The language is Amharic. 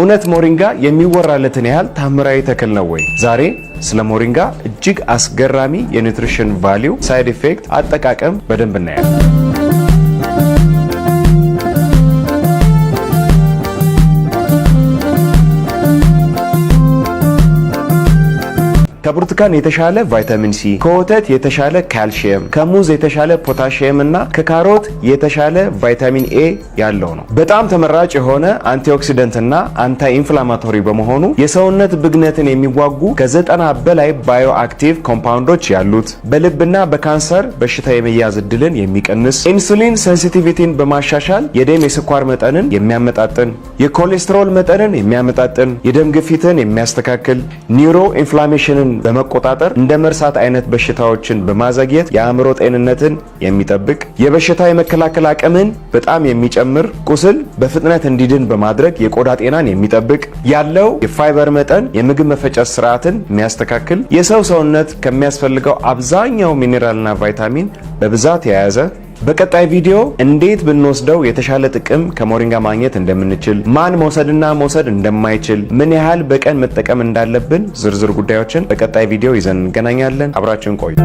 እውነት ሞሪንጋ የሚወራለትን ያህል ታምራዊ ተክል ነው ወይ? ዛሬ ስለ ሞሪንጋ እጅግ አስገራሚ የኒውትሪሽን ቫልዩ፣ ሳይድ ኢፌክት፣ አጠቃቀም በደንብ እናያለን። ከብርቱካን የተሻለ ቫይታሚን ሲ፣ ከወተት የተሻለ ካልሲየም፣ ከሙዝ የተሻለ ፖታሺየም እና ከካሮት የተሻለ ቫይታሚን ኤ ያለው ነው። በጣም ተመራጭ የሆነ አንቲኦክሲደንት እና አንታይ ኢንፍላማቶሪ በመሆኑ የሰውነት ብግነትን የሚዋጉ ከ90 በላይ ባዮ አክቲቭ ኮምፓውንዶች ያሉት፣ በልብና በካንሰር በሽታ የመያዝ እድልን የሚቀንስ፣ ኢንሱሊን ሴንሲቲቪቲን በማሻሻል የደም የስኳር መጠንን የሚያመጣጥን፣ የኮሌስትሮል መጠንን የሚያመጣጥን፣ የደም ግፊትን የሚያስተካክል፣ ኒውሮ ኢንፍላሜሽንን በመቆጣጠር እንደ መርሳት አይነት በሽታዎችን በማዘግየት የአእምሮ ጤንነትን የሚጠብቅ፣ የበሽታ የመከላከል አቅምን በጣም የሚጨምር፣ ቁስል በፍጥነት እንዲድን በማድረግ የቆዳ ጤናን የሚጠብቅ፣ ያለው የፋይበር መጠን የምግብ መፈጨት ስርዓትን የሚያስተካክል፣ የሰው ሰውነት ከሚያስፈልገው አብዛኛው ሚኔራልና ቫይታሚን በብዛት የያዘ። በቀጣይ ቪዲዮ እንዴት ብንወስደው የተሻለ ጥቅም ከሞሪንጋ ማግኘት እንደምንችል፣ ማን መውሰድና መውሰድ እንደማይችል፣ ምን ያህል በቀን መጠቀም እንዳለብን ዝርዝር ጉዳዮችን በቀጣይ ቪዲዮ ይዘን እንገናኛለን። አብራችሁን ቆዩ።